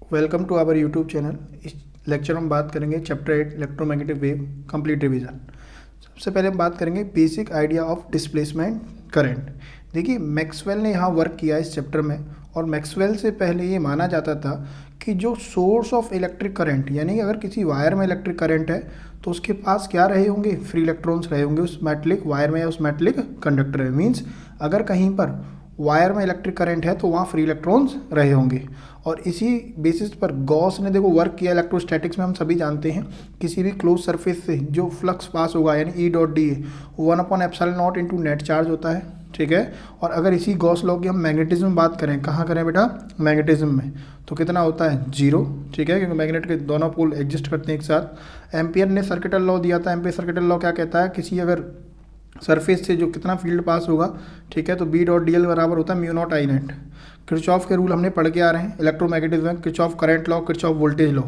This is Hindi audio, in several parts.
Welcome to our YouTube channel. इस लेक्चर में हम बात करेंगे chapter 8 electromagnetic wave complete revision. सबसे पहले हम बात करेंगे basic idea of displacement current. देखिए, मैक्सवेल ने यहाँ वर्क किया इस चैप्टर में, और मैक्सवेल से पहले ये माना जाता था कि जो सोर्स ऑफ इलेक्ट्रिक करंट, यानी अगर किसी वायर में इलेक्ट्रिक करंट है तो उसके पास क्या रहे होंगे, फ्री इलेक्ट्रॉन्स रहे होंगे उस मेटलिक वायर में या उस मेटलिक कंडक्टर में। मीन्स अगर कहीं पर वायर में इलेक्ट्रिक करंट है तो वहाँ फ्री इलेक्ट्रॉन्स रहे होंगे। और इसी बेसिस पर गॉस ने देखो वर्क किया इलेक्ट्रोस्टैटिक्स में। हम सभी जानते हैं किसी भी क्लोज सरफेस से जो फ्लक्स पास होगा यानी E dot D A 1/ε0 into net charge होता है, ठीक है। और अगर इसी गॉस लॉ की हम मैग्नेटिज्म में बात करें, कहाँ करें बेटा, मैग्नेटिज्म में, तो कितना होता है, 0, ठीक है, क्योंकि मैग्नेट के दोनों पोल एग्जिस्ट करते हैं एक साथ। एम्पियर ने सर्किटल लॉ दिया था। एम्पियर सर्किटल लॉ क्या कहता है, किसी अगर सरफेस से जो कितना फील्ड पास होगा, ठीक है, तो बी डॉट डी एल बराबर होता है mu naught I net. Kirchhoff के रूल हमने पढ़ के आ रहे हैं इलेक्ट्रोमैग्नेटिज्म में, Kirchhoff current law, Kirchhoff voltage law.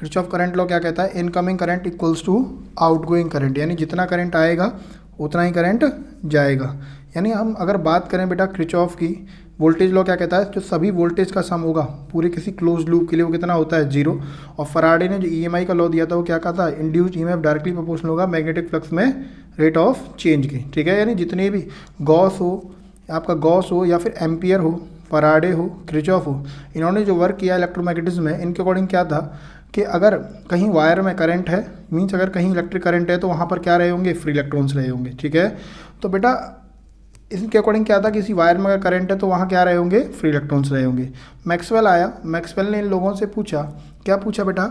Kirchhoff current law क्या कहता है, incoming current equals to outgoing current, यानी जितना करंट आएगा उतना ही करंट जाएगा। यानी हम अगर बात करें बेटा किरचॉफ की, वोल्टेज लॉ क्या कहता है, जो सभी वोल्टेज का सम होगा पूरे किसी क्लोज लूप के लिए वो कितना होता है, 0। और फराडे ने जो ईएमआई का लॉ दिया था वो क्या कहा था, इंड्यूस्ड ईएमएफ डायरेक्टली प्रोपोर्शनल होगा मैग्नेटिक फ्लक्स में रेट ऑफ चेंज के, ठीक है। यानी जितने भी गॉस हो, आपका गॉस हो या फिर एम्पियर हो, फराडे हो, किरचॉफ हो, इन्होंने जो वर्क किया इलेक्ट्रोमैग्नेटिज्म में, इनके अकॉर्डिंग क्या था कि अगर कहीं वायर में करंट है, मीन्स अगर कहीं इलेक्ट्रिक करंट है तो वहाँ पर क्या रहे होंगे, फ्री इलेक्ट्रॉन्स रहे होंगे, ठीक है। तो बेटा इसके अकॉर्डिंग क्या था, किसी वायर में अगर करंट है तो वहाँ क्या रहे होंगे, फ्री इलेक्ट्रॉन्स रहे होंगे। मैक्सवेल आया, मैक्सवेल ने इन लोगों से पूछा, क्या पूछा बेटा,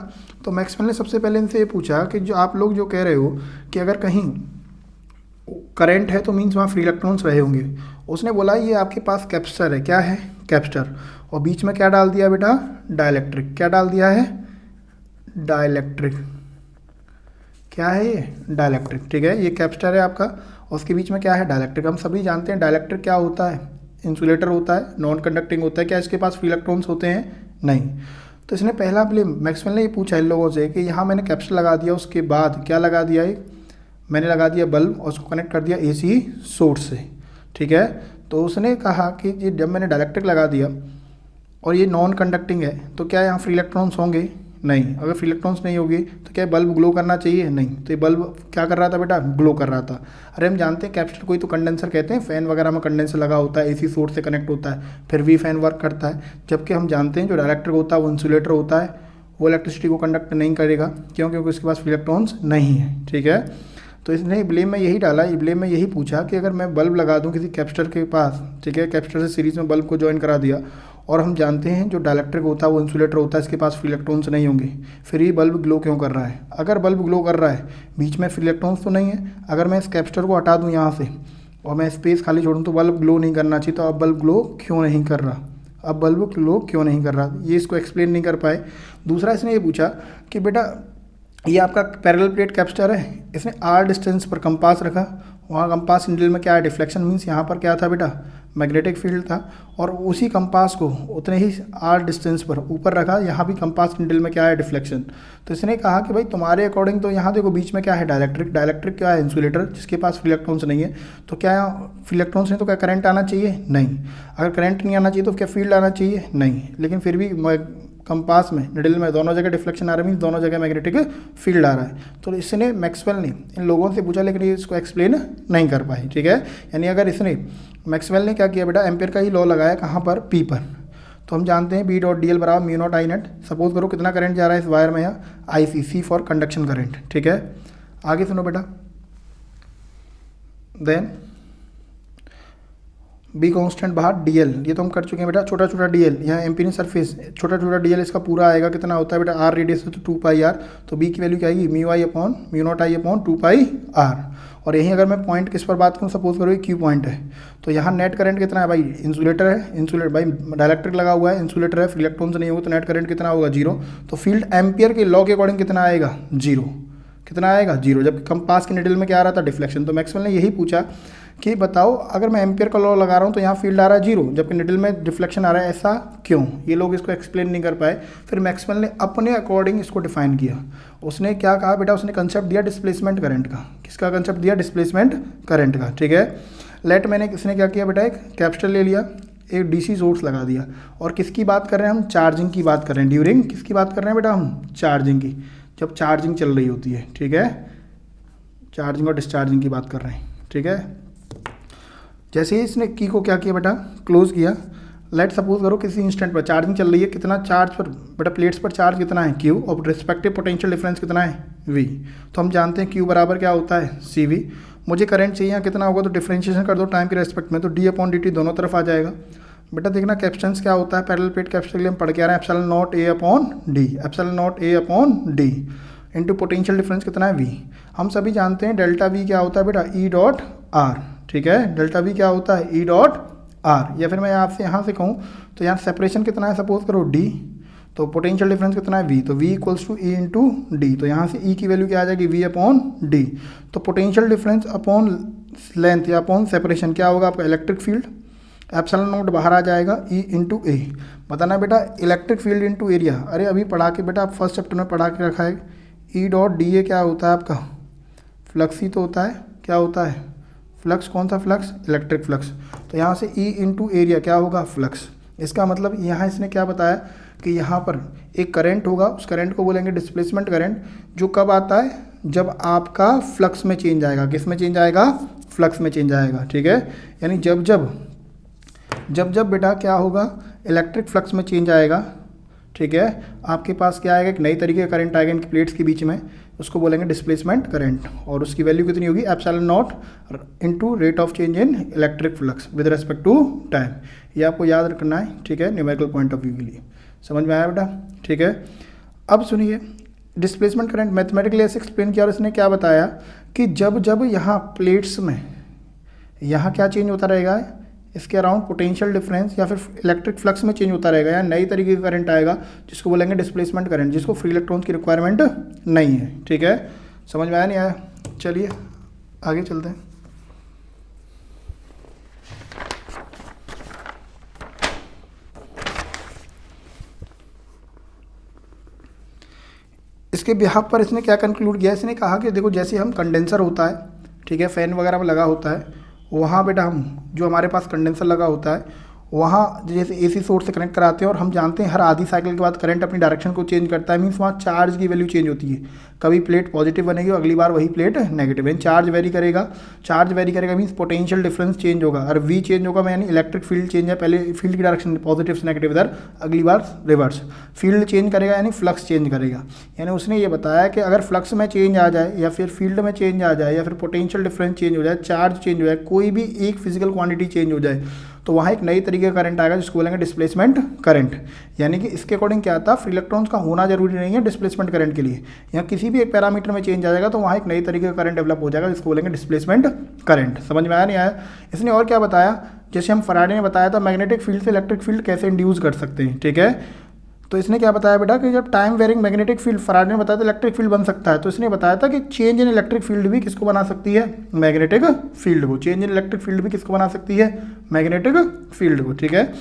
तो मैक्सवेल ने सबसे पहले इनसे ये पूछा कि जो आप लोग जो कह रहे हो कि अगर कहीं करंट है तो मीन्स वहाँ फ्री इलेक्ट्रॉन्स रहे होंगे। उसने बोला ये आपके पास कैपेसिटर है, क्या है, कैपेसिटर, और बीच में क्या डाल दिया बेटा, डाइलेक्ट्रिक। क्या डाल दिया है, डाइलेक्ट्रिक। क्या है ये, डाइलेक्ट्रिक, ठीक है। ये कैपेसिटर है आपका, उसके बीच में क्या है, डाइलेक्ट्रिक। हम सभी जानते हैं डाइलेक्ट्रिक क्या होता है, इंसुलेटर होता है, नॉन कंडक्टिंग होता है। क्या इसके पास फ्री इलेक्ट्रॉन्स होते हैं, नहीं। तो इसने पहला मैक्सवेल ने ये पूछा इन लोगों से कि यहाँ मैंने कैपेसिटर लगा दिया, उसके बाद क्या लगा दिया, एक मैंने लगा दिया बल्ब और उसको कनेक्ट कर दिया एसी सोर्स से, ठीक है। तो उसने कहा कि ये जब मैंने डाइलेक्ट्रिक लगा दिया और ये नॉन कंडक्टिंग है तो क्या यहाँ फ्री इलेक्ट्रॉन्स होंगे, नहीं। अगर फ्री इलेक्ट्रॉन्स नहीं होगी तो क्या बल्ब ग्लो करना चाहिए, नहीं। तो ये बल्ब क्या कर रहा था बेटा, ग्लो कर रहा था। अरे हम जानते हैं कैपेसिटर कोई तो कंडेंसर कहते हैं, फैन वगैरह में कंडेंसर लगा होता है, एसी सोर्स से कनेक्ट होता है, फिर भी फैन वर्क करता है। जबकि हम जानते हैं जो डाइलेक्ट्रिक होता है वो इंसुलेटर होता है, वो इलेक्ट्रिसिटी को कंडक्ट नहीं करेगा, क्यों, क्योंकि उसके पास फ्री इलेक्ट्रॉन्स नहीं है, ठीक है। तो इसने ब्लेम में यही डाला, ब्लेम में यही पूछा कि अगर मैं बल्ब लगा दूं किसी कैपेसिटर के पास, ठीक है, कैपेसिटर से सीरीज में बल्ब को ज्वाइन करा दिया, और हम जानते हैं जो डाइलेक्ट्रिक होता है वो इंसुलेटर होता है, इसके पास फ्री इलेक्ट्रॉन्स नहीं होंगे, फिर ये बल्ब ग्लो क्यों कर रहा है। अगर बल्ब ग्लो कर रहा है, बीच में फ्री इलेक्ट्रॉन्स तो नहीं है, अगर मैं इस कैपेसिटर को हटा दूँ यहाँ से और मैं स्पेस खाली छोड़ूँ तो बल्ब ग्लो नहीं करना चाहिए। तो अब बल्ब ग्लो क्यों नहीं कर रहा, अब बल्ब ग्लो क्यों नहीं कर रहा, ये इसको एक्सप्लेन नहीं कर पाए। दूसरा इसने ये पूछा कि बेटा ये आपका पैरेलल प्लेट कैपेसिटर है, इसने आर डिस्टेंस पर कंपास रखा, वहाँ कंपास निडल में क्या है, डिफ्लेक्शन, मीन्स यहाँ पर क्या था बेटा, मैग्नेटिक फील्ड था, और उसी कंपास को उतने ही आर डिस्टेंस पर ऊपर रखा, यहाँ भी कंपास निडल में क्या है, डिफ्लेक्शन। तो इसने कहा कि भाई तुम्हारे अकॉर्डिंग तो यहाँ देखो बीच में क्या है, डाइलेक्ट्रिक, डाइलेक्ट्रिक क्या है, इंसुलेटर, जिसके पास फ्री इलेक्ट्रॉन्स नहीं है, तो क्या यहाँ फ्री इलेक्ट्रॉन्स नहीं तो क्या करंट आना चाहिए, नहीं। अगर करंट नहीं आना चाहिए तो क्या फील्ड आना चाहिए, नहीं। लेकिन फिर भी कंपास में निडल में दोनों जगह डिफ्लेक्शन आ रहा है, मीन्स दोनों जगह मैग्नेटिक फील्ड आ रहा है। तो इसने मैक्सवेल ने इन लोगों से पूछा लेकिन ये इसको एक्सप्लेन नहीं कर पाए, ठीक है। यानी अगर इसने मैक्सवेल ने क्या किया बेटा, एम्पियर का ही लॉ लगाया, कहाँ पर, पी पर। तो हम जानते हैं बी डॉट डी एल बराबर mu naught I net. Suppose करो कितना करंट जा रहा है इस वायर में, यहाँ आई सी फॉर कंडक्शन करंट, ठीक है। आगे सुनो बेटा, देन बी कांस्टेंट बाहर डी एल, ये तो हम कर चुके हैं बेटा, छोटा छोटा डी एल, यहाँ एम्पियरिंग सरफेस, छोटा छोटा डी एल इसका पूरा आएगा, कितना होता है बेटा, आर रेडियस है तो 2πr, तो बी की वैल्यू क्या आएगी, म्यू नॉट आई अपॉन 2πr। और यहीं अगर मैं पॉइंट किस पर बात करूँ, सपोज करो क्यू पॉइंट है, तो यहाँ नेट करंट कितना है भाई, इंसुलेटर है, इंसुलेटर भाई डाइलेक्ट्रिक लगा हुआ है, इंसुलेटर है, फ्री इलेक्ट्रॉन्स नहीं होगा तो नेट करंट कितना होगा, 0। तो फील्ड एम्पियर के लॉ के अकॉर्डिंग कितना आएगा, 0। कितना आएगा, 0, जबकि कंपास के निडल में क्या आ रहा था, डिफ्लेक्शन। तो मैक्सवेल ने यही पूछा कि बताओ अगर मैं एम्पियर का लॉ लगा रहा हूँ तो यहाँ फील्ड आ रहा है 0, जबकि निडल में डिफ्लेक्शन आ रहा है, ऐसा क्यों। ये लोग इसको एक्सप्लेन नहीं कर पाए। फिर मैक्सवेल ने अपने अकॉर्डिंग इसको डिफाइन किया। उसने क्या कहा बेटा, उसने कंसेप्ट दिया डिस्प्लेसमेंट करंट का। किसका कंसेप्ट दिया, डिस्प्लेसमेंट करंट का, ठीक है। लेट मैंने इसने क्या किया बेटा, एक कैपेसिटर ले लिया, एक डीसी सोर्स लगा दिया, और किसकी बात कर रहे हैं हम, चार्जिंग की बात कर रहे हैं, ड्यूरिंग किसकी बात कर रहे हैं बेटा हम, चार्जिंग की, जब चार्जिंग चल रही होती है, ठीक है, चार्जिंग और डिस्चार्जिंग की बात कर रहे हैं, ठीक है। जैसे ही इसने की को क्या किया बेटा, क्लोज किया, लेट सपोज करो किसी इंस्टेंट पर चार्जिंग चल रही है, कितना चार्ज पर बेटा, प्लेट्स पर चार्ज कितना है Q, और रिस्पेक्टिव पोटेंशियल डिफरेंस कितना है V। तो हम जानते हैं Q बराबर क्या होता है CV। मुझे करंट चाहिए यहाँ कितना होगा, तो डिफरेंशिएशन कर दो टाइम के रेस्पेक्ट में, तो d/dt दोनों तरफ आ जाएगा। बेटा देखना कैपेसिटेंस क्या होता है, पैरेलल प्लेट कैपेसिटर के लिए हम पढ़ के आ रहे हैं epsilon not A/d, epsilon not A/d into potential difference कितना है V। हम सभी जानते हैं डेल्टा V क्या होता है बेटा, E.R, ठीक है, डेल्टा V क्या होता है, E.R। या फिर मैं आपसे यहाँ से कहूँ तो यहाँ सेपरेशन कितना है, सपोज करो D, तो पोटेंशियल डिफरेंस कितना है V, तो V equals to E into D, तो यहाँ से E की वैल्यू क्या आ जाएगी, V/d। तो पोटेंशियल डिफरेंस अपॉन लेंथ या अपॉन सेपरेशन क्या होगा आपका, इलेक्ट्रिक फील्ड, एप्सिलॉन नॉट बाहर आ जाएगा, E इंटू ए। बताना बेटा इलेक्ट्रिक फील्ड इंटू एरिया, अरे अभी पढ़ा के बेटा आप फर्स्ट चैप्टर में पढ़ा के रखा है, E.da क्या होता है आपका, फ्लक्स ही तो होता है, क्या होता है, फ्लक्स, कौन सा फ्लक्स, इलेक्ट्रिक फ्लक्स। तो यहाँ से E इंटू एरिया क्या होगा, फ्लक्स। इसका मतलब यहाँ इसने क्या बताया कि यहाँ पर एक करंट होगा, उस करंट को बोलेंगे डिस्प्लेसमेंट करंट, जो कब आता है, जब आपका फ्लक्स में चेंज आएगा, किस में चेंज आएगा, फ्लक्स में चेंज आएगा, ठीक है। यानी जब जब बेटा क्या होगा, इलेक्ट्रिक फ्लक्स में चेंज आएगा, ठीक है, आपके पास क्या आएगा, एक नई तरीके का करंट आएगा इनकी प्लेट्स के बीच में, उसको बोलेंगे डिस्प्लेसमेंट करंट, और उसकी वैल्यू कितनी होगी, epsilon naught into rate of change in electric flux with respect to time. ये आपको याद रखना है, ठीक है, न्यूमेरिकल पॉइंट ऑफ व्यू के लिए। समझ में आया बेटा, ठीक है। अब सुनिए, डिस्प्लेसमेंट करंट मैथमेटिकली ऐसे एक्सप्लेन किया, और इसने क्या बताया कि जब यहाँ प्लेट्स में यहाँ क्या चेंज होता रहेगा, इसके अराउंड पोटेंशियल डिफरेंस या फिर इलेक्ट्रिक फ्लक्स में चेंज होता रहेगा, या नई तरीके का करंट आएगा जिसको बोलेंगे डिस्प्लेसमेंट करंट, जिसको फ्री इलेक्ट्रॉन्स की रिक्वायरमेंट नहीं है, ठीक है। समझ में आया नहीं आया, चलिए आगे चलते हैं। इसके बिहाफ पर इसने क्या कंक्लूड किया, इसने कहा कि देखो जैसे हम कंडेंसर होता है, ठीक है, फ़ैन वगैरह में लगा होता है, वहाँ बेटा हम जो हमारे पास कंडेंसर लगा होता है वहाँ जैसे एसी सोर्स से कनेक्ट कराते हैं, और हम जानते हैं हर आधी साइकिल के बाद करंट अपनी डायरेक्शन को चेंज करता है, मीन्स वहाँ चार्ज की वैल्यू चेंज होती है, कभी प्लेट पॉजिटिव बनेगी और अगली बार वही प्लेट नेगेटिव, यानी चार्ज वेरी करेगा मीन्स पोटेंशियल डिफरेंस चेंज होगा, और V चेंज होगा यानी इलेक्ट्रिक फील्ड चेंज है, पहले फील्ड की डायरेक्शन पॉजिटिव से नेगेटिव इधर, अगली बार रिवर्स, फील्ड चेंज करेगा यानी फ्लक्स चेंज करेगा। यानी उसने ये बताया कि अगर फ्लक्स में चेंज आ जाए या फिर फील्ड में चेंज आ जाए या फिर पोटेंशियल डिफरेंस चेंज हो जाए, चार्ज चेंज हो जाए, कोई भी एक फिजिकल क्वांटिटी चेंज हो जाए, तो वहाँ एक नई तरीके का करंट आएगा जिसको बोलेंगे डिस्प्लेसमेंट करंट। यानी कि इसके अकॉर्डिंग क्या आता है, फ्री इलेक्ट्रॉन्स का होना जरूरी नहीं है डिस्प्लेसमेंट करंट के लिए, यहाँ किसी भी एक पैरामीटर में चेंज आ जाएगा तो वहाँ एक नई तरीके का करंट डेवलप हो जाएगा जिसको बोलेंगे डिस्प्लेसमेंट करंट। समझ में आया नहीं आया। इसने और क्या बताया, जैसे हम फराडे ने बताया था मैग्नेटिक फील्ड से इलेक्ट्रिक फील्ड कैसे इंड्यूस कर सकते हैं, ठीक है। तो इसने क्या बताया बेटा कि जब time varying magnetic field, Faraday ने बताया था इलेक्ट्रिक फील्ड बन सकता है, तो इसने बताया था कि चेंज इन इलेक्ट्रिक फील्ड भी किसको बना सकती है, मैग्नेटिक फील्ड को। चेंज इन इलेक्ट्रिक फील्ड भी किसको बना सकती है, मैग्नेटिक फील्ड को, ठीक है।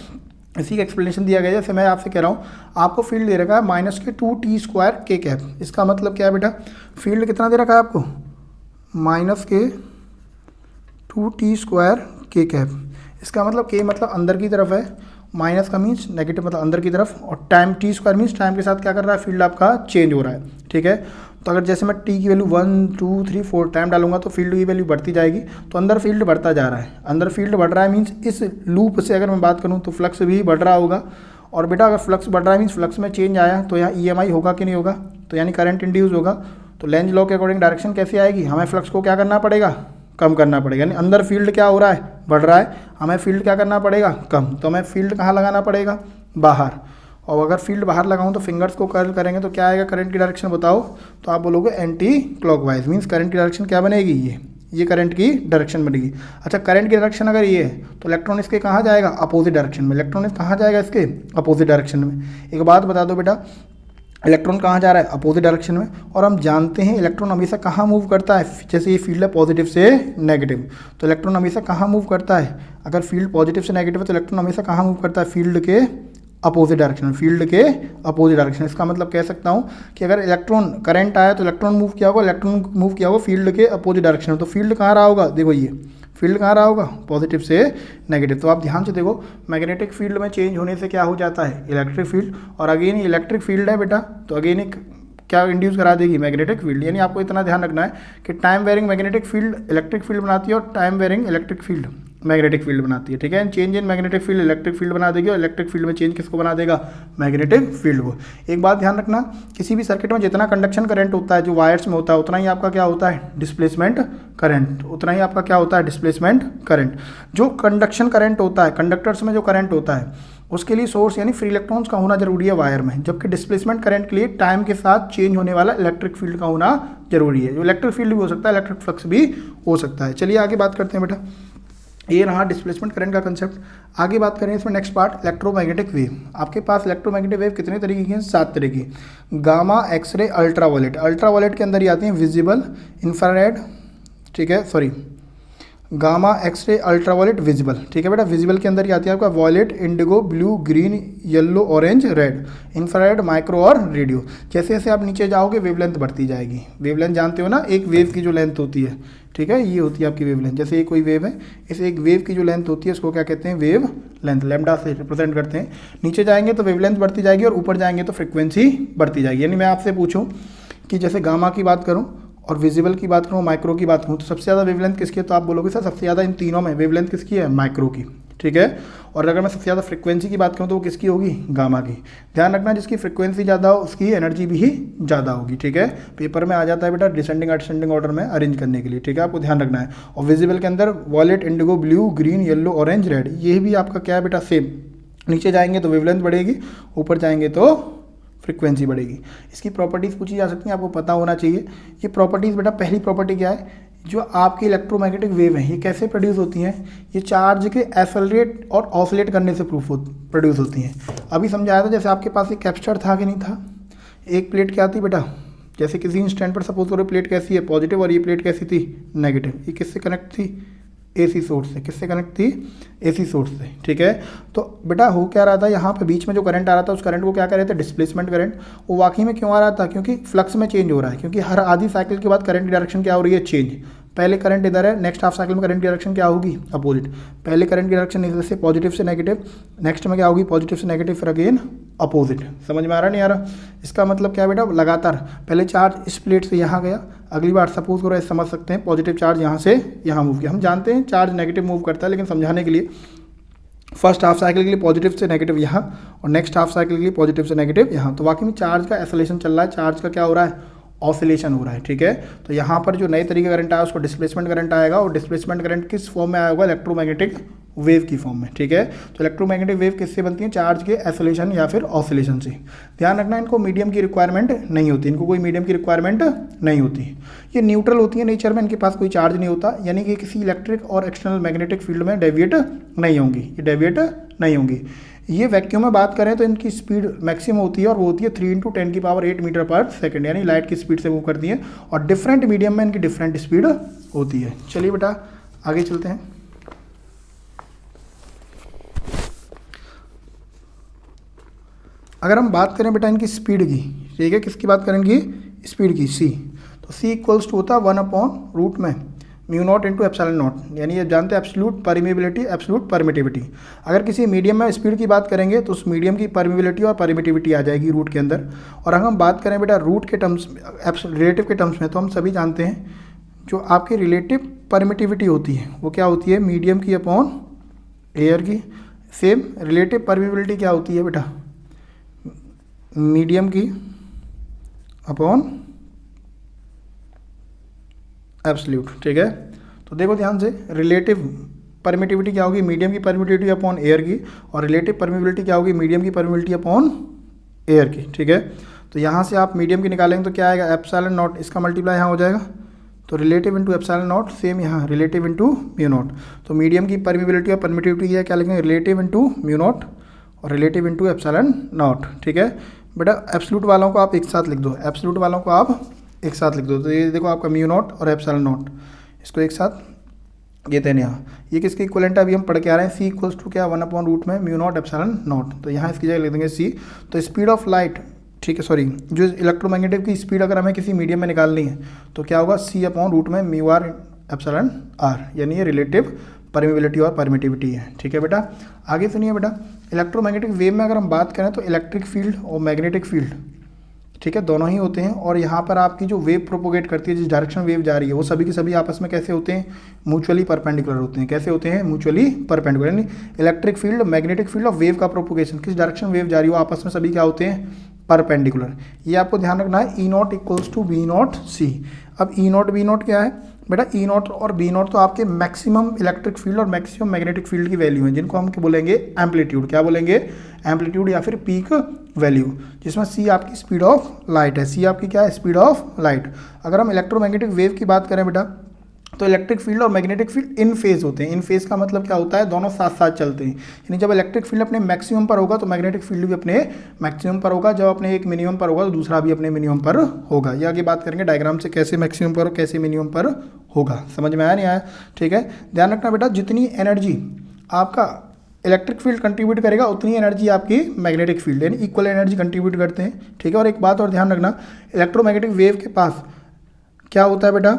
इसी का एक्सप्लेनेशन दिया गया है। जैसे मैं आपसे कह रहा हूँ आपको फील्ड दे रखा है -2t² k कैप, इसका मतलब क्या है बेटा, फील्ड कितना दे रखा है आपको, -2t² k कैप। इसका मतलब k मतलब अंदर की तरफ है, माइनस का मीन्स नेगेटिव मतलब अंदर की तरफ, और टाइम t² मीन्स टाइम के साथ क्या कर रहा है, फील्ड आपका चेंज हो रहा है, ठीक है। तो अगर जैसे मैं t की वैल्यू 1 2 3 4 टाइम डालूंगा तो फील्ड की वैल्यू बढ़ती जाएगी, तो अंदर फील्ड बढ़ता जा रहा है, अंदर फील्ड बढ़ रहा है मीन्स इस लूप से अगर मैं बात करूँ तो फ्लक्स भी बढ़ रहा होगा, और बेटा अगर फ्लक्स बढ़ रहा है मीन्स फ्लक्स में चेंज आया तो यहाँ EMI होगा कि नहीं होगा, तो यानी करंट इंड्यूस होगा। तो लेंज लॉ के अकॉर्डिंग डायरेक्शन कैसे आएगी, हमें फ्लक्स को क्या करना पड़ेगा, कम करना पड़ेगा, यानी अंदर फील्ड क्या हो रहा है, बढ़ रहा है, हमें फील्ड क्या करना पड़ेगा, कम। तो हमें फील्ड कहाँ लगाना पड़ेगा, बाहर, और अगर फील्ड बाहर लगाऊं तो फिंगर्स को कर्ल करेंगे तो क्या आएगा, करंट की डायरेक्शन बताओ, तो आप बोलोगे एंटी क्लॉकवाइज, मीन्स करंट की डायरेक्शन क्या बनेगी, ये करंट की डायरेक्शन बनेगी। अच्छा करंट की डायरेक्शन अगर ये है तो इलेक्ट्रॉन इसके कहाँ जाएगा, अपोजिट डायरेक्शन में, इलेक्ट्रॉन कहाँ जाएगा, इसके अपोजिट डायरेक्शन में। एक बात बता दो बेटा, इलेक्ट्रॉन कहाँ जा रहा है, अपोजिट डायरेक्शन में, और हम जानते हैं इलेक्ट्रॉन हमेशा कहाँ मूव करता है, जैसे ये फील्ड है पॉजिटिव से नेगेटिव, तो इलेक्ट्रॉन हमेशा कहाँ मूव करता है, अगर फील्ड पॉजिटिव से नेगेटिव है तो इलेक्ट्रॉन हमेशा कहाँ मूव करता है, फील्ड के अपोजिट डायरेक्शन में, फील्ड के अपोजिट डायरेक्शन। इसका मतलब कह सकता हूँ कि अगर इलेक्ट्रॉन करंट आया तो इलेक्ट्रॉन मूव किया होगा, इलेक्ट्रॉन मूव किया होगा फील्ड के अपोजिट डायरेक्शन में, तो फील्ड कहाँ रहा होगा, देखो ये फील्ड कहाँ रहा होगा, पॉजिटिव से नेगेटिव। तो आप ध्यान से देखो, मैग्नेटिक फील्ड में चेंज होने से क्या हो जाता है, इलेक्ट्रिक फील्ड, और अगेन इलेक्ट्रिक फील्ड है बेटा, तो अगेन एक क्या इंड्यूस करा देगी, मैग्नेटिक फील्ड। यानी आपको इतना ध्यान रखना है कि time varying magnetic field electric field बनाती है और time varying electric field magnetic field बनाती है, ठीक है। Change in magnetic field electric field बना देगी, और इलेक्ट्रिक फील्ड में चेंज किसको बना देगा, मैग्नेटिक फील्ड को। एक बात ध्यान रखना, किसी भी सर्किट में जितना कंडक्शन करंट होता है जो वायर्स में होता है, उतना ही आपका क्या होता है, डिस्प्लेसमेंट करंट, उतना ही आपका क्या होता है, डिस्प्लेसमेंट करंट। जो कंडक्शन करंट होता है, कंडक्टर्स में जो करंट होता है, उसके लिए सोर्स यानी फ्री इलेक्ट्रॉन्स का होना जरूरी है वायर में, जबकि डिस्प्लेसमेंट करंट के लिए टाइम के साथ चेंज होने वाला इलेक्ट्रिक फील्ड का होना जरूरी है। जो इलेक्ट्रिक फील्ड भी हो सकता है, इलेक्ट्रिक फ्लक्स भी हो सकता है। चलिए आगे बात करते हैं बेटा, ये रहा डिस्प्लेसमेंट करंट का कंसेप्ट। आगे बात करें इसमें नेक्स्ट पार्ट, इलेक्ट्रोमैग्नेटिक वेव। आपके पास इलेक्ट्रोमैग्नेटिक वेव कितने तरीके की हैं, 7 तरह की। Gamma, X ray, ultraviolet. अल्ट्रावायलेट के अंदर ही आती हैं विजिबल, इंफ्रारेड, ठीक है, sorry, gamma, X ray, ultraviolet, visible, ठीक है बेटा। विजिबल के अंदर ही आती है आपका violet, indigo, blue, green, yellow, orange, red, infrared, micro और रेडियो। जैसे जैसे आप नीचे जाओगे वेवलेंथ बढ़ती जाएगी। वेवलेंथ जानते हो ना, एक वेव की जो लेंथ होती है, ठीक है, ये होती है आपकी वेवलेंथ। जैसे ये कोई वेव है, इस एक वेव की जो लेंथ होती है उसको क्या कहते हैं, वेव लेंथ, लैम्डा से रिप्रेजेंट करते हैं। नीचे जाएंगे तो वेवलेंथ बढ़ती जाएगी और ऊपर जाएंगे तो फ्रिक्वेंसी बढ़ती जाएगी। यानी मैं आपसे पूछूं कि जैसे गामा की बात करूं और विजिबल की बात करूँ, माइक्रो की बात करूँ, तो सबसे ज़्यादा वेवलेंथ किसकी है, तो आप बोलोगे सर सबसे ज़्यादा इन तीनों में वेवलेंथ किसकी है, माइक्रो की, ठीक है। और अगर मैं सबसे ज़्यादा फ्रीक्वेंसी की बात करूँ तो वो किसकी होगी, गामा की। ध्यान रखना, जिसकी फ्रीक्वेंसी ज़्यादा हो उसकी एनर्जी भी ही ज़्यादा होगी, ठीक है। पेपर में आ जाता है बेटा डिसेंडिंग असेंडिंग ऑर्डर में अरेंज करने के लिए, ठीक है, आपको ध्यान रखना है। और विजिबल के अंदर violet, indigo, blue, green, yellow, orange, red, ये भी आपका क्या है बेटा, सेम। नीचे जाएंगे तो वेवलेंथ बढ़ेगी, ऊपर जाएंगे तो फ्रीक्वेंसी बढ़ेगी। इसकी प्रॉपर्टीज़ पूछी जा सकती हैं, आपको पता होना चाहिए। ये प्रॉपर्टीज़ बेटा, पहली प्रॉपर्टी क्या है, जो आपकी इलेक्ट्रोमैग्नेटिक वेव है ये कैसे प्रोड्यूस होती हैं, ये चार्ज के एक्सेलरेट और ऑसिलेट करने से प्रोड्यूस होती हैं। अभी समझाया था, जैसे आपके पास एक कैपेसिटर था कि नहीं था, एक प्लेट क्या थी बेटा, जैसे किसी इंस्टेंट पर सपोज करो प्लेट कैसी है, पॉजिटिव, और ये प्लेट कैसी थी, नेगेटिव। ये किससे कनेक्ट थी, एसी सोर्स से। किससे कनेक्ट थी, एसी सोर्स से, ठीक है। तो बेटा हो क्या रहा था, यहाँ पे बीच में जो करंट आ रहा था उस करंट को क्या कर रहे थे, डिस्प्लेसमेंट करंट। वो वाकई में क्यों आ रहा था, क्योंकि फ्लक्स में चेंज हो रहा है, क्योंकि हर आधी साइकिल के बाद करंट की डायरेक्शन क्या हो रही है, चेंज। पहले करंट इधर है, नेक्स्ट हाफ साइकिल में करंट की डायरेक्शन क्या होगी, अपोजिट। पहले करंट की डायरेक्शन इधर से पॉजिटिव से नेगेटिव, नेक्स्ट में क्या होगी, पॉजिटिव से नेगेटिव, फिर अगेन अपोजिट। समझ में आ रहा नहीं आ रहा, इसका मतलब क्या है बेटा, लगातार पहले चार्ज इस प्लेट से यहाँ गया, अगली बार सपोज करो ऐसे समझ सकते हैं, पॉजिटिव चार्ज यहाँ से यहाँ मूव किया। हम जानते हैं चार्ज नेगेटिव मूव करता है, लेकिन समझाने के लिए फर्स्ट हाफ साइकिल के लिए पॉजिटिव से नेगेटिव यहाँ, और नेक्स्ट हाफ साइकिल के लिए पॉजिटिव से नेगेटिव यहाँ। तो वाकई में चार्ज का एक्सेलेरेशन चल रहा है, चार्ज का क्या हो रहा है, ऑसिलेशन हो रहा है, ठीक है। तो यहाँ पर जो नए तरीके का करंट आया उसको डिस्प्लेसमेंट करंट आएगा, और डिस्प्लेसमेंट करंट किस फॉर्म में आया होगा, इलेक्ट्रोमैग्नेटिक वेव की फॉर्म में, ठीक है। तो इलेक्ट्रोमैग्नेटिक वेव किससे बनती है, चार्ज के एक्सेलेरेशन या फिर ऑसिलेशन से। ध्यान रखना, इनको मीडियम की रिक्वायरमेंट नहीं होती, इनको कोई मीडियम की रिक्वायरमेंट नहीं होती। ये न्यूट्रल होती है नेचर में, इनके पास कोई चार्ज नहीं होता, यानी कि किसी इलेक्ट्रिक और एक्सटर्नल मैग्नेटिक फील्ड में डेविएट नहीं होंगी, ये डेविएट नहीं होंगी। ये वैक्यूम में बात करें तो इनकी स्पीड मैक्सिमम होती है, और वो होती है 3 × 10⁸ मीटर पर सेकंड, यानी लाइट की स्पीड से मूव करती है। और डिफरेंट मीडियम में इनकी डिफरेंट स्पीड होती है। चलिए बेटा आगे चलते हैं। अगर हम बात करें बेटा इनकी स्पीड की, ठीक है, किसकी बात करेंगे, स्पीड की, सी। तो सी इक्वल्स टू होता है 1/रूट में μ0 × ε0, यानी ये जानते हैं एब्सोल्यूट परमिएबिलिटी, एब्सोल्यूट परमिटिविटी। अगर किसी मीडियम में स्पीड की बात करेंगे तो उस मीडियम की परमिएबिलिटी और परमिटिविटी आ जाएगी रूट के अंदर। और अगर हम बात करें बेटा रूट के टर्म्स, रिलेटिव के टर्म्स में, तो हम सभी जानते हैं जो आपकी रिलेटिव परमिटिविटी होती है वो क्या होती है, मीडियम की अपॉन एयर की। सेम रिलेटिव परमिएबिलिटी क्या होती है बेटा, मीडियम की अपॉन एब्सोल्यूट, ठीक है। तो देखो ध्यान से, रिलेटिव परमिटिविटी क्या होगी, मीडियम की परमिटिविटी अपॉन एयर की, और रिलेटिव परमिटिविटी क्या होगी, मीडियम की परमिटिविटी अपॉन एयर की, ठीक है। तो यहाँ से आप मीडियम की निकालेंगे तो क्या आएगा, ε0, इसका मल्टीप्लाई यहाँ हो जाएगा, तो रिलेटिव इंटू ε0, सेम यहाँ रिलेटिव इंटू μ0। तो मीडियम की परमिटिविटी और परमिटिविटी क्या लिखेंगे, रिलेटिव इंटू μ0 और रिलेटिव इंटू ε0, ठीक है। बेटा एब्सोल्यूट वालों को आप एक साथ लिख दो, एब्सोल्यूट वालों को आप एक साथ लिख दो। तो ये देखो आपका μ0 और ε0, इसको एक साथ ये देने यहाँ, ये किसके इक्वलेंट है, अभी हम पढ़ के आ रहे हैं, सी इक्वल्स टू क्या 1/रूट में μ0 ε0। तो यहाँ इसकी जगह लिख देंगे सी। तो स्पीड ऑफ लाइट, ठीक है, सॉरी, जो इलेक्ट्रोमैग्नेटिक की स्पीड अगर हमें किसी मीडियम में निकालनी है तो क्या होगा, सी/रूट में μr एप्सिलॉन आर, यानी ये रिलेटिव परमिबिलिटी और परमिटिविटी है। ठीक है बेटा, आगे सुनिए बेटा, इलेक्ट्रोमैग्नेटिक वेव में अगर हम बात करें तो इलेक्ट्रिक फील्ड और मैग्नेटिक फील्ड, ठीक है, दोनों ही होते हैं। और यहाँ पर आपकी जो वेव प्रोपोगेट करती है, जिस डायरेक्शन वेव जा रही है, वो सभी के सभी आपस में कैसे होते हैं, म्यूचुअली परपेंडिकुलर होते हैं। कैसे होते हैं, म्यूचुअली परपेंडिकुलर, यानी इलेक्ट्रिक फील्ड, मैग्नेटिक फील्ड और वेव का प्रोपोगेशन, किस डायरेक्शन वेव जा रही है, वो आपस में सभी क्या होते हैं, परपेंडिकुलर। ये आपको ध्यान रखना है, E naught equals to B naught C. अब ई नॉट बी नॉट क्या है बेटा, ई नॉट और बी नॉट तो आपके मैक्सिमम इलेक्ट्रिक फील्ड और मैक्सिमम मैग्नेटिक फील्ड की वैल्यू है, जिनको हम क्या बोलेंगे, एम्पलीट्यूड। क्या बोलेंगे, एम्पलीट्यूड या फिर पीक वैल्यू, जिसमें सी आपकी स्पीड ऑफ लाइट है। सी आपकी क्या है, स्पीड ऑफ लाइट। अगर हम इलेक्ट्रोमैग्नेटिक वेव की बात करें बेटा, तो इलेक्ट्रिक फील्ड और मैग्नेटिक फील्ड इन फेज होते हैं। इन फेज का मतलब क्या होता है, दोनों साथ साथ चलते हैं। यानी जब इलेक्ट्रिक फील्ड अपने मैक्सिमम पर होगा तो मैग्नेटिक फील्ड भी अपने मैक्सिमम पर होगा, जब अपने एक मिनिमम पर होगा तो दूसरा भी अपने मिनिमम पर होगा। ये आगे बात करेंगे डायग्राम से, कैसे मैक्सिमम पर और कैसे मिनिमम पर होगा। समझ में आया नहीं आया? ठीक है, ध्यान रखना बेटा, जितनी एनर्जी आपका इलेक्ट्रिक फील्ड कंट्रीब्यूट करेगा उतनी एनर्जी आपकी मैग्नेटिक फील्ड, यानी इक्वल एनर्जी कंट्रीब्यूट करते हैं। ठीक है, और एक बात और ध्यान रखना, इलेक्ट्रोमैग्नेटिक वेव के पास क्या होता है बेटा,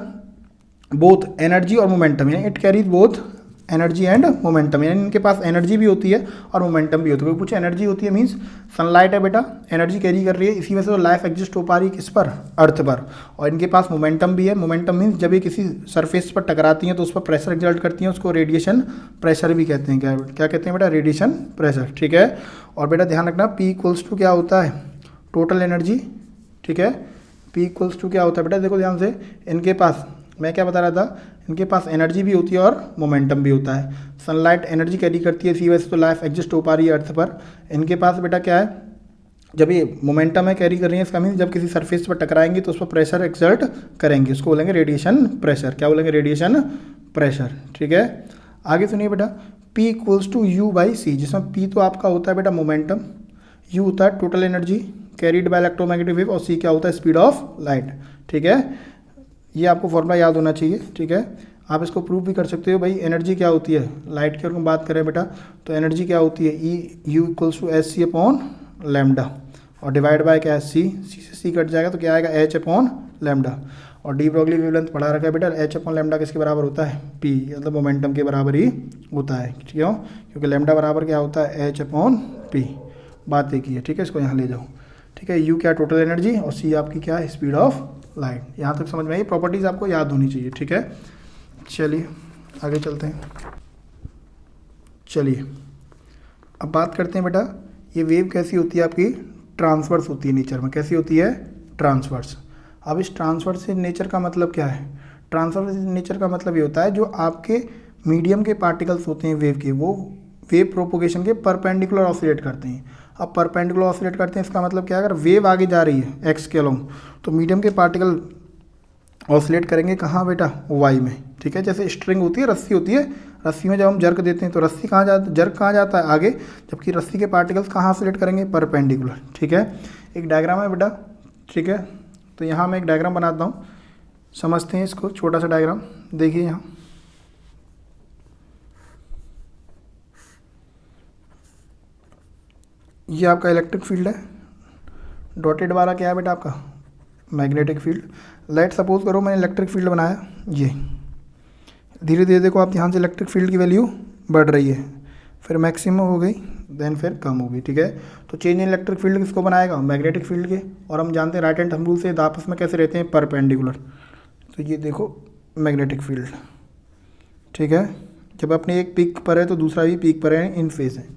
बोथ एनर्जी और मोमेंटम, यानी it carries both energy and momentum, यानी इनके पास एनर्जी भी होती है और मोमेंटम भी होती है। कुछ एनर्जी होती है, मीन्स सनलाइट है बेटा, एनर्जी कैरी कर रही है, इसी वजह से तो लाइफ एग्जिस्ट हो पा रही है किस पर, अर्थ पर। और इनके पास मोमेंटम भी है। मोमेंटम मीन्स जब ये किसी सरफेस पर टकराती हैं तो उस पर प्रेशर एक्सर्ट करती हैं, उसको रेडिएशन प्रेशर भी कहते हैं। क्या कहते हैं बेटा, रेडिएशन प्रेशर। ठीक है, और बेटा ध्यान रखना, पी इक्वल्स टू क्या होता है, टोटल एनर्जी। ठीक है, पी इक्वल्स टू क्या होता है बेटा, देखो ध्यान से, इनके पास, मैं क्या बता रहा था, इनके पास एनर्जी भी होती है और मोमेंटम भी होता है। सनलाइट एनर्जी कैरी करती है, इसी वजह से तो लाइफ एग्जिस्ट हो पा रही है अर्थ पर। इनके पास बेटा क्या है, जब ये मोमेंटम है कैरी कर रही है, इसका मीन जब किसी सरफेस पर टकराएंगे तो उस पर प्रेशर एक्सर्ट करेंगे, उसको बोलेंगे रेडिएशन प्रेशर। क्या बोलेंगे, रेडिएशन प्रेशर। ठीक है, आगे सुनिए बेटा, P equals to u by c, जिसमें P तो आपका होता है बेटा मोमेंटम, U होता है total energy carried bye electromagnetic wave, और C क्या होता है, स्पीड ऑफ लाइट। ठीक है, ये आपको फॉर्मूला याद होना चाहिए। ठीक है, आप इसको प्रूव भी कर सकते हो भाई। एनर्जी क्या होती है, लाइट की अगर हम बात करें बेटा, तो एनर्जी क्या होती है, E U equals to H C upon lambda, और डिवाइड बाय क्या है, सी से सी कट जाएगा तो क्या आएगा, एच अपॉन लैम्डा। और डी ब्रॉगली वेवलेंथ पढ़ा रखा है बेटा, एच अपॉन लैम्डा किसके बराबर होता है, पी, मतलब मोमेंटम के बराबर ही होता है। क्यों, क्योंकि लैम्डा बराबर क्या होता है, एच अपॉन पी। बात एक ही है। ठीक है, इसको यहाँ ले जाओ। ठीक है, यू क्या टोटल एनर्जी और सी आपकी क्या है, स्पीड ऑफ लाइट। यहाँ तक समझ में आई, प्रॉपर्टीज आपको याद होनी चाहिए। ठीक है, चलिए आगे चलते हैं। चलिए अब बात करते हैं बेटा, ये वेव कैसी होती है आपकी, ट्रांसवर्स होती है नेचर में। कैसी होती है, ट्रांसवर्स। अब इस ट्रांसवर्स नेचर का मतलब क्या है, ट्रांसवर्स नेचर का मतलब ये होता है जो आपके मीडियम के पार्टिकल्स होते हैं वेव के, वो वेव प्रोपोगेशन के परपेंडिकुलर ऑसिलेट करते हैं। अब परपेंडिकुलर ऑसिलेट करते हैं, इसका मतलब क्या है, अगर वेव आगे जा रही है एक्स के अलोंग, तो मीडियम के पार्टिकल ऑसिलेट करेंगे कहाँ बेटा, वाई में। ठीक है, जैसे स्ट्रिंग होती है, रस्सी होती है, रस्सी में जब हम जर्क देते हैं तो रस्सी कहाँ जाता, जर्क कहाँ जाता है, आगे, जबकि रस्सी के पार्टिकल्स कहाँ ऑसिलेट करेंगे, परपेंडिकुलर। ठीक है, एक डायग्राम है बेटा। ठीक है, तो यहाँ मैं एक डायग्राम बनाता हूँ, समझते हैं इसको। छोटा सा डायग्राम देखिए यहाँ, ये आपका इलेक्ट्रिक फील्ड है, डॉटेड वाला क्या है बेटा आपका, मैग्नेटिक फील्ड। लेट सपोज करो मैंने इलेक्ट्रिक फील्ड बनाया, ये धीरे धीरे देखो आप ध्यान से, इलेक्ट्रिक फील्ड की वैल्यू बढ़ रही है, फिर मैक्सिमम हो गई, देन फिर कम हो गई। ठीक है, तो चेंज इन इलेक्ट्रिक फील्ड किसको बनाएगा, मैग्नेटिक फील्ड के। और हम जानते हैं राइट हैंड थंब रूल से आपस में कैसे रहते हैं, परपेंडिकुलर। तो ये देखो मैग्नेटिक फील्ड। ठीक है, जब अपने एक पीक पर है तो दूसरा भी पीक पर है, इन फेज है।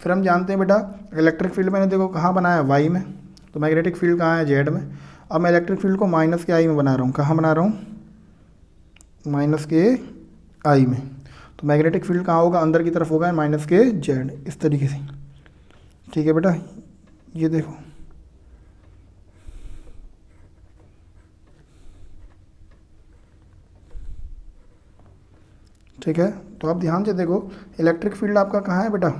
फिर हम जानते हैं बेटा इलेक्ट्रिक फील्ड मैंने देखो कहाँ बनाया, वाई में, तो मैग्नेटिक फील्ड कहाँ है, जेड में। अब मैं इलेक्ट्रिक फील्ड को माइनस के आई में बना रहा हूँ, कहाँ बना रहा हूँ, माइनस के आई में। तो मैग्नेटिक फील्ड कहाँ होगा, अंदर की तरफ होगा, माइनस के जेड, इस तरीके से। ठीक है बेटा, ये देखो ठीक है, तो आप ध्यान से देखो, इलेक्ट्रिक फील्ड आपका कहाँ है बेटा,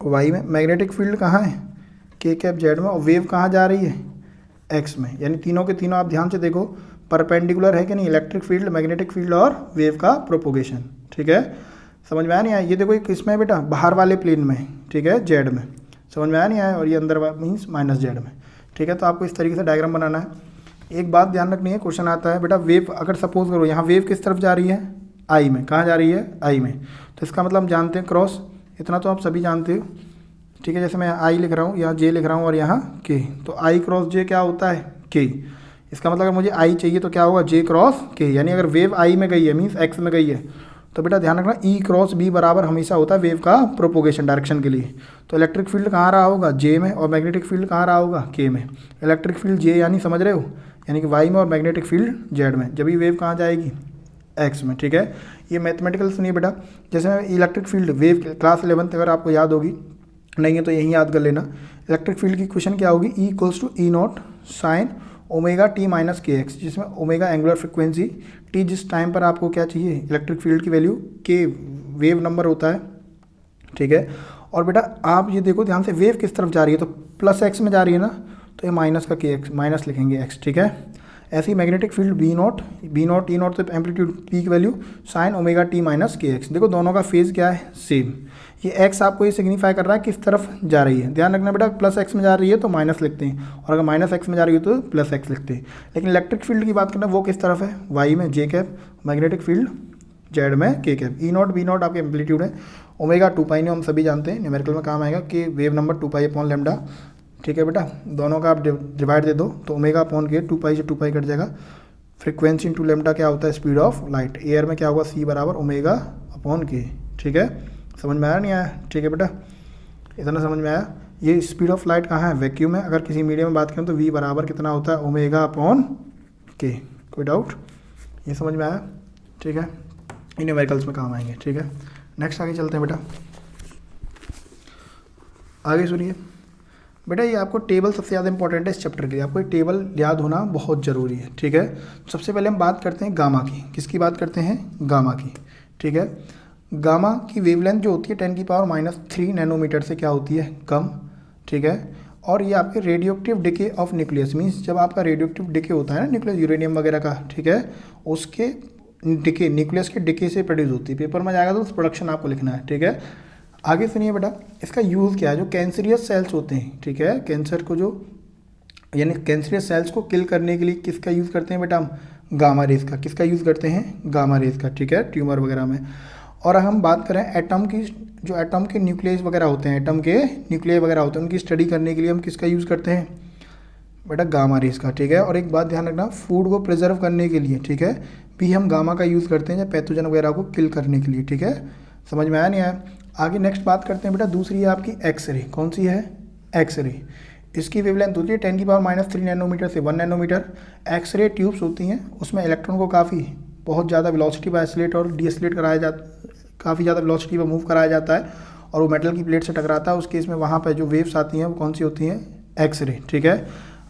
वाई में। मैग्नेटिक फील्ड कहाँ है, के कैप जेड में। और वेव कहाँ जा रही है, एक्स में। यानी तीनों के तीनों आप ध्यान से देखो परपेंडिकुलर है कि नहीं, इलेक्ट्रिक फील्ड, मैग्नेटिक फील्ड और वेव का प्रोपोगेशन। ठीक है, समझ में आया नहीं आया? ये देखो किसमें बेटा, बाहर वाले प्लेन में। ठीक है, जेड में। समझ में आया नहीं आया? और ये अंदर मीन्स माइनस जेड में। ठीक है, तो आपको इस तरीके से डायग्राम बनाना है। एक बात ध्यान रखनी है, क्वेश्चन आता है बेटा वेव, अगर सपोज करो यहाँ वेव किस तरफ जा रही है, आई में, कहाँ जा रही है, आई में, तो इसका मतलब हम जानते हैं क्रॉस, इतना तो आप सभी जानते हो, ठीक है। जैसे मैं आई लिख रहा हूँ, यहाँ जे लिख रहा हूँ और यहाँ के, तो आई क्रॉस जे क्या होता है, के। इसका मतलब अगर मुझे आई चाहिए तो क्या होगा, जे क्रॉस के, यानी अगर वेव आई में गई है मीन्स एक्स में गई है, तो बेटा ध्यान रखना ई क्रॉस बी बराबर हमेशा होता है वेव का प्रोपोगेशन डायरेक्शन के लिए। तो इलेक्ट्रिक फील्ड कहाँ रहा होगा, जे में, और मैग्नेटिक फील्ड कहाँ रहा होगा, के में। इलेक्ट्रिक फील्ड जे यानी समझ रहे हो, यानी कि वाई में, और मैग्नेटिक फील्ड जेड में, जब ये वेव कहाँ जाएगी, एक्स में, ठीक है। ये मैथमेटिकल सुनिए बेटा, जैसे मैं इलेक्ट्रिक फील्ड वेव क्लास 11 अगर आपको याद होगी, नहीं है तो यहीं याद कर लेना। इलेक्ट्रिक फील्ड की क्वेश्चन क्या होगी, E equals to E naught sine omega T minus के एक्स, जिसमें ओमेगा एंगुलर फ्रिक्वेंसी, टी जिस टाइम पर आपको क्या चाहिए, इलेक्ट्रिक फील्ड की वैल्यू, के वेव नंबर होता है, ठीक है। और बेटा आप ये देखो ध्यान से, वेव किस तरफ जा रही है, तो प्लस एक्स में जा रही है ना, तो ये माइनस का के एक्स, माइनस लिखेंगे एक्स, ठीक है। ऐसे ही magnetic field B naught E naught, तो एम्पलीट्यूड पी की value sine omega T minus के एक्स। देखो दोनों का फेज क्या है, सेम। ये एक्स आपको ये सिग्निफाई कर रहा है किस तरफ जा रही है, ध्यान रखना बेटा, प्लस एक्स में जा रही है तो माइनस लिखते हैं, और अगर माइनस एक्स में जा रही है तो प्लस एक्स लिखते हैं। लेकिन इलेक्ट्रिक फील्ड की बात करना, वो किस तरफ है, वाई में, जे कैप, मैग्नेटिक फील्ड जेड में, के cap. E naught B not आपके एम्पलीट्यूड है, ओमेगा 2 पाई ने हम सभी जानते हैं, न्यूमेरिकल में काम आएगा कि wave number 2 pi upon lambda, ठीक है बेटा। दोनों का आप डिवाइड दे दो तो ओमेगा अपॉन के 2 पाई से 2 पाई कट जाएगा। फ्रीक्वेंसी इंटू लेमडा क्या होता है, स्पीड ऑफ लाइट। एयर में क्या होगा, सी बराबर ओमेगा अपॉन के, ठीक है। समझ में आया नहीं आया, ठीक है बेटा, इतना समझ में आया। ये स्पीड ऑफ लाइट कहाँ है, वैक्यूम में। अगर किसी मीडियम में बात करें तो वी बराबर कितना होता है, ओमेगा अपॉन के। कोई डाउट, ये समझ में आया, ठीक है। इन न्यूमेरिकल्स में काम आएंगे, ठीक है। नेक्स्ट आगे चलते हैं बेटा, आगे सुनिए बेटा, ये आपको टेबल सबसे ज़्यादा इंपॉर्टेंट है इस चैप्टर के लिए, आपको ये टेबल याद होना बहुत ज़रूरी है, ठीक है। सबसे पहले हम बात करते हैं गामा की, किसकी बात करते हैं, गामा की, ठीक है। गामा की वेवलेंथ जो होती है 10⁻³ नैनोमीटर से क्या होती है, कम, ठीक है। और ये आपके radioactive decay of nucleus, means जब आपका रेडियोएक्टिव डिके होता है ना न्यूक्लियस, यूरेनियम वगैरह का, ठीक है, उसके डिके, न्यूक्लियस के डिके से प्रोड्यूस होती है। पेपर में जाएगा तो उस प्रोडक्शन आपको लिखना है, ठीक है। आगे सुनिए बेटा, इसका यूज़ क्या है, जो कैंसरियस सेल्स होते हैं, ठीक है, कैंसर को जो, यानी कैंसरियस सेल्स को किल करने के लिए किसका यूज़ करते हैं बेटा हम, गामा रेज का। किसका यूज़ करते हैं, गामा रेज का, ठीक है, ट्यूमर वगैरह में। और हम बात करें एटम की, जो एटम के न्यूक्लियस वगैरह होते हैं, एटम के न्यूक्लियस वगैरह होते हैं, उनकी स्टडी करने के लिए हम किसका यूज़ करते हैं बेटा, गामा रेज का, ठीक है। और एक बात ध्यान रखना, फूड को प्रिजर्व करने के लिए, ठीक है, भी हम गामा का यूज़ करते हैं, या पैथोजन वगैरह को किल करने के लिए, ठीक है। समझ में आया नहीं आया। आगे नेक्स्ट बात करते हैं बेटा, दूसरी है आपकी एक्सरे। कौन सी है, एक्सरे। इसकी वेवलेंथ होती है 10⁻³ नैनोमीटर से 1 नैनोमीटर। एक्सरे ट्यूब्स होती हैं, उसमें इलेक्ट्रॉन को काफ़ी बहुत ज़्यादा वेलोसिटी पर एस्लेट और डीएस्लेट कराया जाता, काफ़ी ज़्यादा वेलोसिटी पर मूव कराया जाता है, और वो मेटल की प्लेट से टकराता है। उस केस में वहाँ पर जो वेव्स आती हैं वो कौन सी होती हैं, एक्सरे, ठीक है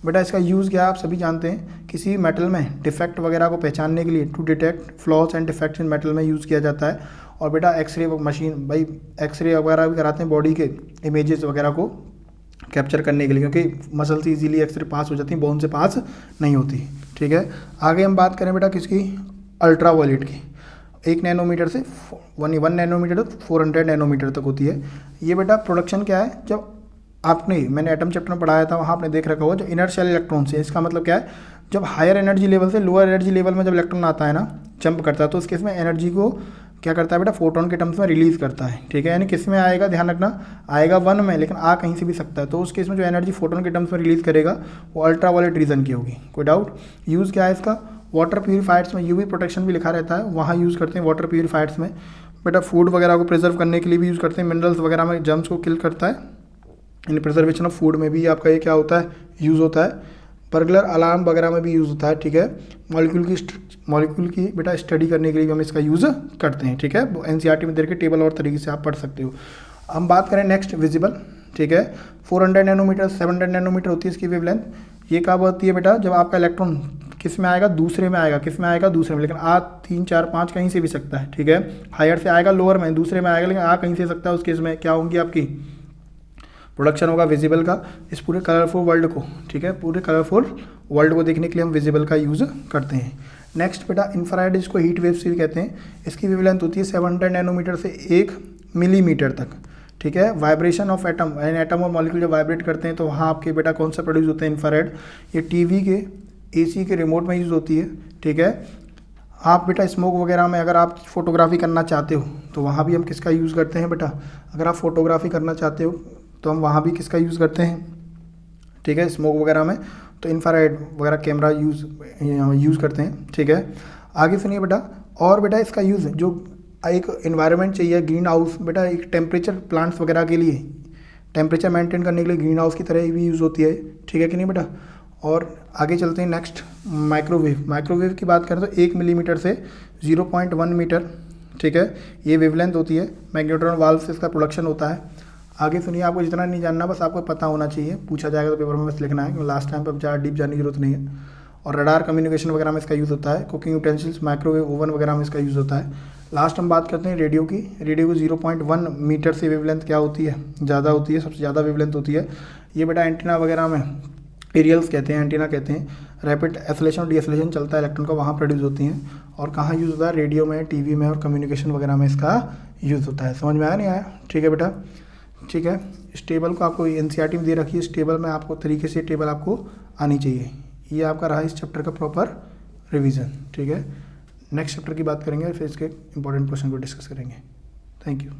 बेटा। इसका यूज़ क्या आप सभी जानते हैं, किसी मेटल में डिफेक्ट वगैरह को पहचानने के लिए, to detect flaws and defects in metal में यूज़ किया जाता है। और बेटा एक्सरे मशीन, भाई एक्सरे वगैरह भी कराते हैं बॉडी के इमेजेस वगैरह को कैप्चर करने के लिए, क्योंकि मसल से इजीली एक्सरे पास हो जाती है, बोन से पास नहीं होती, ठीक है। आगे हम बात करें बेटा किसकी, अल्ट्रा वायलेट की। 1 नैनोमीटर से 1 नैनोमीटर तो 400 नैनोमीटर तक होती है। ये बेटा प्रोडक्शन क्या है, जब आपने, मैंने एटम चैप्टर में पढ़ाया था, वहाँ आपने देख रखा होगा, जो इनर शेल इलेक्ट्रॉन से, इसका मतलब क्या है, जब हायर एनर्जी लेवल से लोअर एनर्जी लेवल में जब इलेक्ट्रॉन आता है ना, जंप करता है, तो उस केस में एनर्जी को क्या करता है बेटा, फोटोन के टर्म्स में रिलीज़ करता है, ठीक है। यानी किस में आएगा, ध्यान रखना, आएगा 1 में, लेकिन आ कहीं से भी सकता है। तो उस केस में जो एनर्जी फोटोन के टर्म्स में रिलीज़ करेगा वो अल्ट्रा वायलेट रीजन की होगी। कोई डाउट, यूज़ क्या है इसका, वाटर प्यूरीफायर्स में यूवी प्रोटेक्शन भी लिखा रहता है, वहाँ यूज़ करते हैं वाटर प्यूरीफायर्स में। बेटा फूड वगैरह को प्रिजर्व करने के लिए भी यूज़ करते हैं, मिनरल्स वगैरह में जर्म्स को किल करता है, इन प्रिजर्वेशन ऑफ फूड में भी आपका ये क्या होता है, यूज़ होता है। बर्गलर अलार्म वगैरह में भी यूज़ होता है, ठीक है। मॉलिक्यूल की बेटा स्टडी करने के लिए भी हम इसका यूज़ करते हैं, ठीक है। एनसीईआरटी में दे के टेबल और तरीके से आप पढ़ सकते हो। हम बात करें नेक्स्ट विजिबल, ठीक है। 400 नैनोमीटर 700 नैनोमीटर होती है इसकी वेवलेंथ। ये कब होती है बेटा, जब आपका इलेक्ट्रॉन किस में आएगा, दूसरे में आएगा, किस में आएगा, दूसरे में, लेकिन आ 3 4 5 कहीं से भी सकता है, ठीक है। हायर से आएगा, लोअर में, दूसरे में आएगा, लेकिन आ कहीं से सकता है। उस केस में क्या होंगी आपकी, प्रोडक्शन होगा विजिबल का, इस पूरे कलरफुल वर्ल्ड को, ठीक है, पूरे कलरफुल वर्ल्ड को देखने के लिए हम विजिबल का यूज़ करते हैं। नेक्स्ट बेटा इंफ्रारेड, इसको हीट वेव्स भी कहते हैं। इसकी वेवलेंथ होती है 700 नैनोमीटर से 1 मिलीमीटर तक, ठीक है। वाइब्रेशन ऑफ एटम और मॉलिक्यूल जब वाइब्रेट करते हैं तो वहाँ आपके बेटा कौन सा प्रोड्यूस होते हैं, इंफ्रारेड। ये टीवी के एसी के रिमोट में यूज़ होती है, ठीक है। आप बेटा स्मोक वगैरह में अगर आप फोटोग्राफी करना चाहते हो तो वहाँ भी हम किसका यूज़ करते हैं बेटा, अगर आप फोटोग्राफी करना चाहते हो तो हम वहाँ भी किसका यूज़ करते हैं, ठीक है, स्मोक वगैरह में तो इंफ्रारेड वगैरह कैमरा यूज़ करते हैं, ठीक है। आगे सुनिए बेटा, और बेटा इसका यूज़ जो एक इन्वायरमेंट चाहिए ग्रीन हाउस, बेटा एक टेम्परेचर प्लांट्स वगैरह के लिए टेम्परेचर मेंटेन करने के लिए ग्रीन हाउस की तरह भी यूज़ होती है, ठीक है कि नहीं बेटा। और आगे चलते हैं नेक्स्ट, माइक्रोवेव। माइक्रोवेव की बात करें तो 1 मिलीमीटर से 0.1 मीटर, ठीक है, ये वेवलेंथ होती है। मैग्नेट्रॉन वाल्व से इसका प्रोडक्शन होता है। आगे सुनिए, आपको जितना नहीं जानना बस आपको पता होना चाहिए, पूछा जाएगा तो पेपर में बस लिखना है, लास्ट टाइम पर ज़्यादा डीप जाने की जरूरत नहीं है। और रडार कम्युनिकेशन वगैरह में इसका यूज़ होता है। कुकिंग यूटेंसिल्स, माइक्रोवेव ओवन वगैरह में इसका यूज़ होता है। लास्ट हम बात करते हैं रेडियो की। रेडियो को 0.1 मीटर से वेवलेंथ क्या होती है, ज़्यादा होती है, सबसे ज़्यादा वेवलेंथ होती है। ये बेटा एंटीना वगैरह में, एरियल्स कहते हैं, एंटीना कहते हैं, रैपिड एसोलेशन और डीएसोलेशन चलता है इलेक्ट्रॉन का, वहाँ प्रोड्यूस होती हैं। और कहाँ यूज़ होता है, रेडियो में, टीवी में और कम्युनिकेशन वगैरह में इसका यूज़ होता है। समझ में आया नहीं आया, ठीक है बेटा, ठीक है। इस टेबल को आपको एनसीईआरटी में दे रखी है, इस टेबल में आपको तरीके से टेबल आपको आनी चाहिए। ये आपका रहा इस चैप्टर का प्रॉपर रिवीजन, ठीक है। नेक्स्ट चैप्टर की बात करेंगे, फिर इसके इंपॉर्टेंट क्वेश्चन को डिस्कस करेंगे। Thank you.